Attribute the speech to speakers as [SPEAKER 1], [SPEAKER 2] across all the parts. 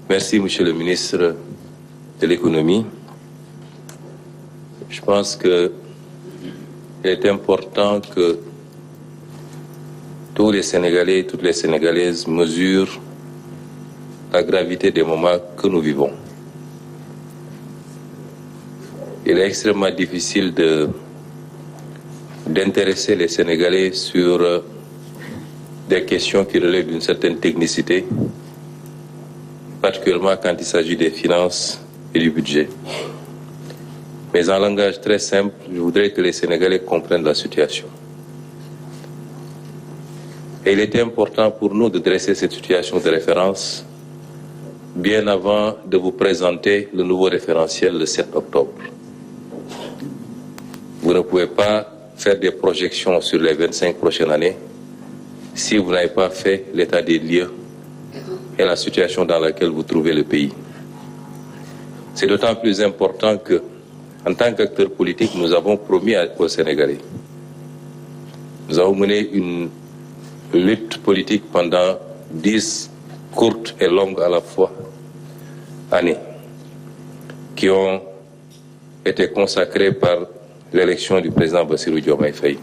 [SPEAKER 1] Merci, Monsieur le ministre de l'Économie. Je pense qu'il est important que tous les Sénégalais et toutes les Sénégalaises mesurent la gravité des moments que nous vivons. Il est extrêmement difficile d'intéresser les Sénégalais sur des questions qui relèvent d'une certaine technicité, particulièrement quand il s'agit des finances et du budget. Mais en langage très simple, je voudrais que les Sénégalais comprennent la situation. Et il était important pour nous de dresser cette situation de référence bien avant de vous présenter le nouveau référentiel le 7 octobre. Vous ne pouvez pas faire des projections sur les 25 prochaines années si vous n'avez pas fait l'état des lieux et la situation dans laquelle vous trouvez le pays. C'est d'autant plus important que, en tant qu'acteurs politiques, nous avons promis aux Sénégalais. Nous avons mené une lutte politique pendant 10 courtes et longues à la fois années, qui ont été consacrées par l'élection du président Bassirou Diomaye Faye.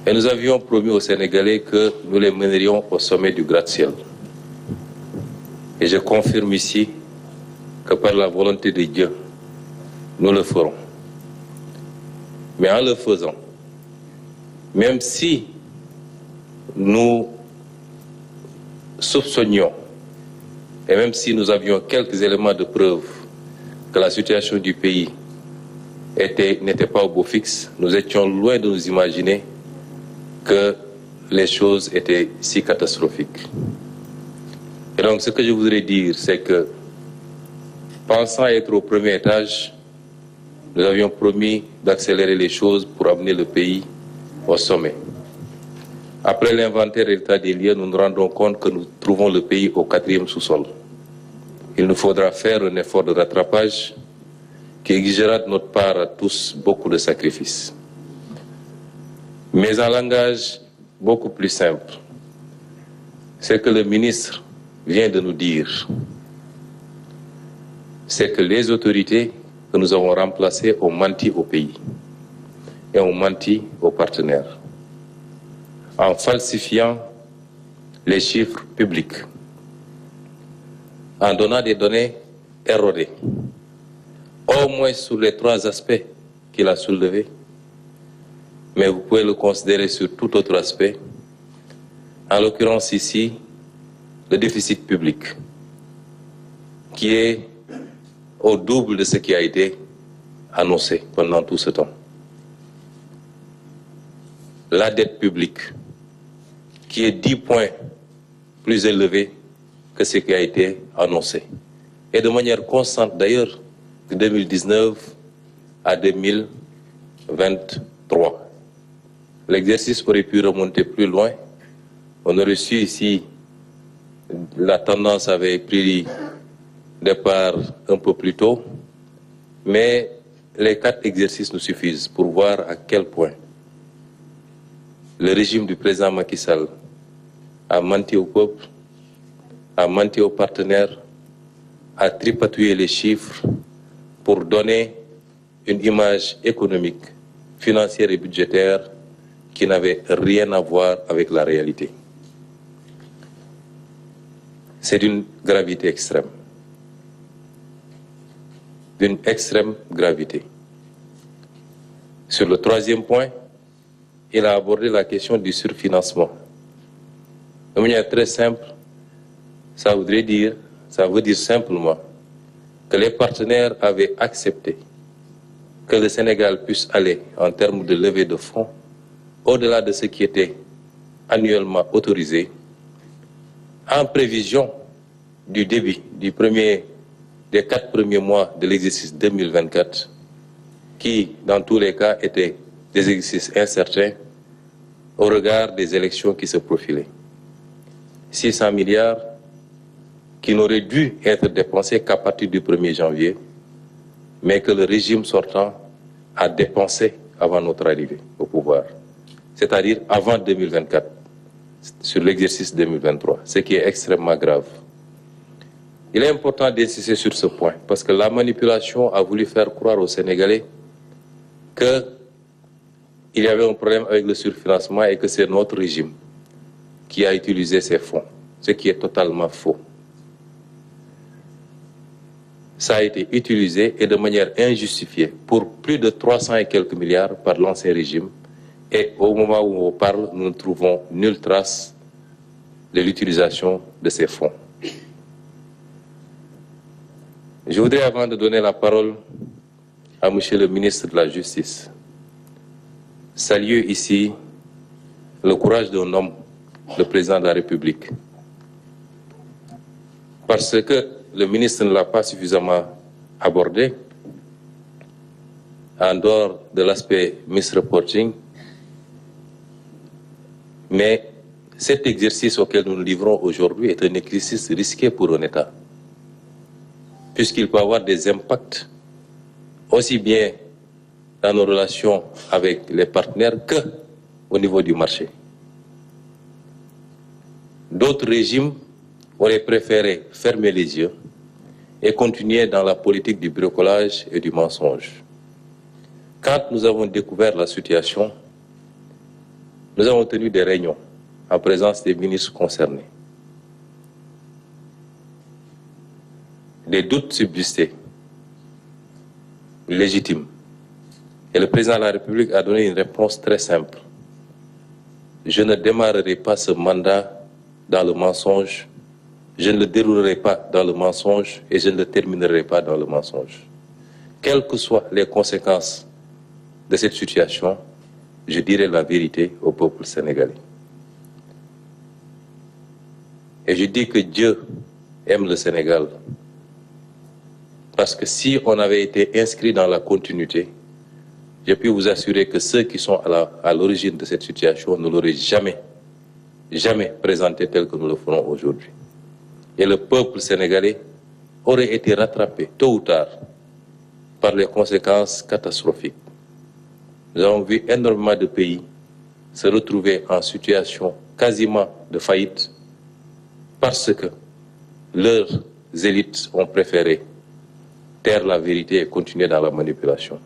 [SPEAKER 1] Et nous avions promis aux Sénégalais que nous les mènerions au sommet du gratte-ciel. Et je confirme ici que par la volonté de Dieu, nous le ferons. Mais en le faisant, même si nous soupçonnions et même si nous avions quelques éléments de preuve que la situation du pays n'était pas au beau fixe, nous étions loin de nous imaginer que les choses étaient si catastrophiques. Et donc ce que je voudrais dire, c'est que pensant être au premier étage, nous avions promis d'accélérer les choses pour amener le pays au sommet. Après l'inventaire et l'état des lieux, nous nous rendons compte que nous trouvons le pays au 4e sous-sol. Il nous faudra faire un effort de rattrapage qui exigera de notre part à tous beaucoup de sacrifices. Mais en langage beaucoup plus simple, c'est que le ministre vient de nous dire, c'est que les autorités que nous avons remplacées ont menti au pays et ont menti aux partenaires en falsifiant les chiffres publics, en donnant des données erronées, au moins sur les 3 aspects qu'il a soulevés, mais vous pouvez le considérer sur tout autre aspect, en l'occurrence ici, le déficit public, qui est au double de ce qui a été annoncé pendant tout ce temps. La dette publique, qui est 10 points plus élevée que ce qui a été annoncé. Et de manière constante d'ailleurs, de 2019 à 2023. L'exercice aurait pu remonter plus loin. On aurait su ici, la tendance avait pris départ un peu plus tôt, mais les 4 exercices nous suffisent pour voir à quel point le régime du président Macky Sall a menti au peuple, a menti aux partenaires, a tripatouillé les chiffres pour donner une image économique, financière et budgétaire qui n'avait rien à voir avec la réalité. C'est d'une gravité extrême. D'une extrême gravité. Sur le 3e point, il a abordé la question du surfinancement. De manière très simple, ça veut dire simplement que les partenaires avaient accepté que le Sénégal puisse aller en termes de levée de fonds au-delà de ce qui était annuellement autorisé, en prévision du début des 4 premiers mois de l'exercice 2024, qui, dans tous les cas, étaient des exercices incertains au regard des élections qui se profilaient. 600 milliards qui n'auraient dû être dépensés qu'à partir du 1er janvier, mais que le régime sortant a dépensé avant notre arrivée au pouvoir, c'est-à-dire avant 2024. sur l'exercice 2023, ce qui est extrêmement grave. Il est important d'insister sur ce point, parce que la manipulation a voulu faire croire aux Sénégalais qu'il y avait un problème avec le surfinancement et que c'est notre régime qui a utilisé ces fonds, ce qui est totalement faux. Ça a été utilisé et de manière injustifiée pour plus de 300 et quelques milliards par l'ancien régime. Et au moment où on parle, nous ne trouvons nulle trace de l'utilisation de ces fonds. Je voudrais, avant de donner la parole à Monsieur le ministre de la Justice, saluer ici le courage d'un homme, le président de la République. Parce que le ministre ne l'a pas suffisamment abordé, en dehors de l'aspect misreporting, mais cet exercice auquel nous nous livrons aujourd'hui est un exercice risqué pour un État, puisqu'il peut avoir des impacts aussi bien dans nos relations avec les partenaires qu'au niveau du marché. D'autres régimes auraient préféré fermer les yeux et continuer dans la politique du bricolage et du mensonge. Quand nous avons découvert la situation, nous avons tenu des réunions en présence des ministres concernés. Des doutes subsistaient, légitimes. Et le président de la République a donné une réponse très simple. Je ne démarrerai pas ce mandat dans le mensonge, je ne le déroulerai pas dans le mensonge et je ne le terminerai pas dans le mensonge. Quelles que soient les conséquences de cette situation, je dirai la vérité au peuple sénégalais. Et je dis que Dieu aime le Sénégal. Parce que si on avait été inscrit dans la continuité, je puis vous assurer que ceux qui sont à l'origine de cette situation ne l'auraient jamais présenté tel que nous le ferons aujourd'hui. Et le peuple sénégalais aurait été rattrapé tôt ou tard par les conséquences catastrophiques. Nous avons vu énormément de pays se retrouver en situation quasiment de faillite parce que leurs élites ont préféré taire la vérité et continuer dans la manipulation.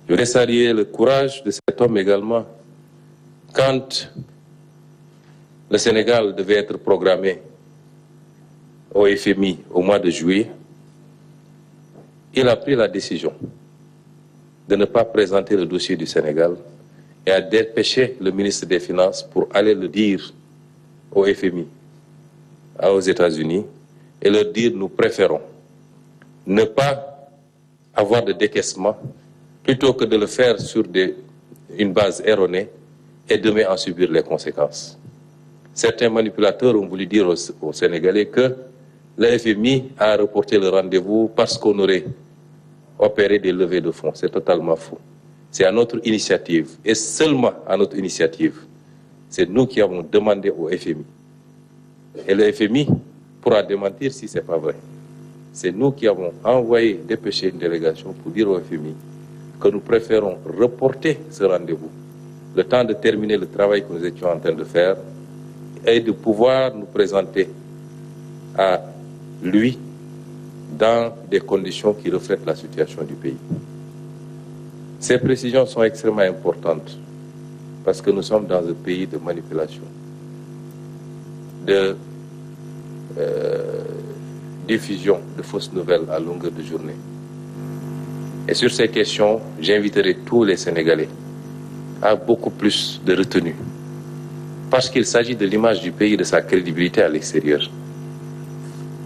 [SPEAKER 1] Je voudrais saluer le courage de cet homme également. Quand le Sénégal devait être programmé au FMI au mois de juillet, il a pris la décision de ne pas présenter le dossier du Sénégal et a dépêché le ministre des Finances pour aller le dire au FMI, aux États-Unis, et leur dire nous préférons ne pas avoir de décaissement plutôt que de le faire sur une base erronée et demain en subir les conséquences. Certains manipulateurs ont voulu dire aux Sénégalais que le FMI a reporté le rendez-vous parce qu'on aurait opéré des levées de fonds. C'est totalement faux. C'est à notre initiative, et seulement à notre initiative. C'est nous qui avons demandé au FMI. Et le FMI pourra démentir si ce n'est pas vrai. C'est nous qui avons envoyé, dépêché une délégation pour dire au FMI que nous préférons reporter ce rendez-vous, le temps de terminer le travail que nous étions en train de faire et de pouvoir nous présenter à lui dans des conditions qui reflètent la situation du pays. Ces précisions sont extrêmement importantes parce que nous sommes dans un pays de manipulation, de diffusion de fausses nouvelles à longueur de journée. Et sur ces questions, j'inviterai tous les Sénégalais à beaucoup plus de retenue parce qu'il s'agit de l'image du pays et de sa crédibilité à l'extérieur.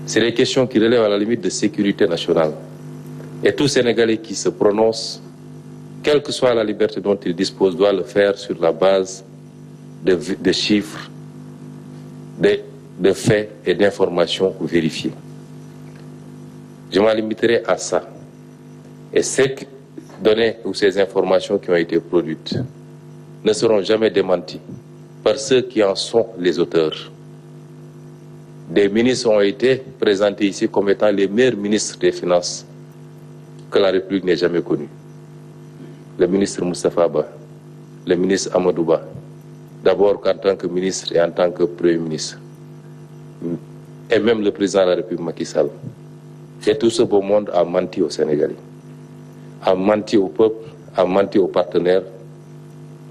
[SPEAKER 1] C'est des questions qui relèvent à la limite de sécurité nationale. Et tout Sénégalais qui se prononce, quelle que soit la liberté dont il dispose, doit le faire sur la base de chiffres, de faits et d'informations vérifiées. Je m'en limiterai à ça. Et ces données ou ces informations qui ont été produites ne seront jamais démenties par ceux qui en sont les auteurs. Des ministres ont été présentés ici comme étant les meilleurs ministres des Finances que la République n'ait jamais connus. Le ministre Moustapha Ba, le ministre Amadou Ba, d'abord en tant que ministre et en tant que Premier ministre, et même le président de la République Macky Sall, et tout ce beau monde a menti aux Sénégalais, a menti au peuple, a menti aux partenaires,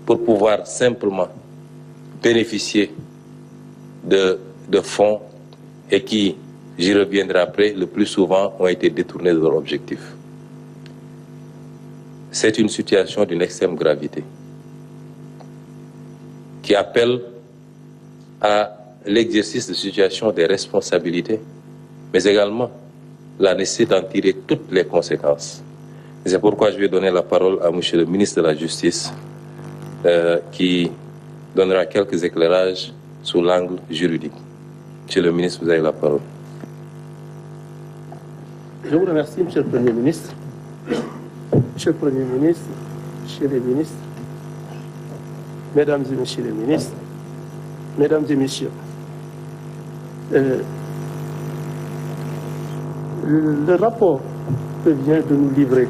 [SPEAKER 1] pour pouvoir simplement bénéficier de fonds et qui, j'y reviendrai après, le plus souvent ont été détournés de leur objectif. C'est une situation d'une extrême gravité qui appelle à l'exercice de situation des responsabilités, mais également la nécessité d'en tirer toutes les conséquences. C'est pourquoi je vais donner la parole à M. le ministre de la Justice, qui donnera quelques éclairages sous l'angle juridique. Monsieur le ministre, vous avez la parole.
[SPEAKER 2] Je vous remercie, Monsieur le Premier ministre. Monsieur le Premier ministre, Monsieur les ministres, Mesdames et Messieurs les ministres, Mesdames et Messieurs, le rapport que vient de nous livrer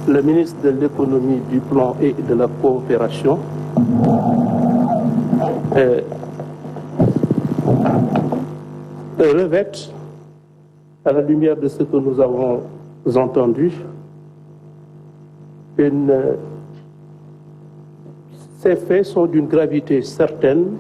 [SPEAKER 2] le ministre de l'Économie, du Plan et de la Coopération revêt, à la lumière de ce que nous avons entendu, ces faits sont d'une gravité certaine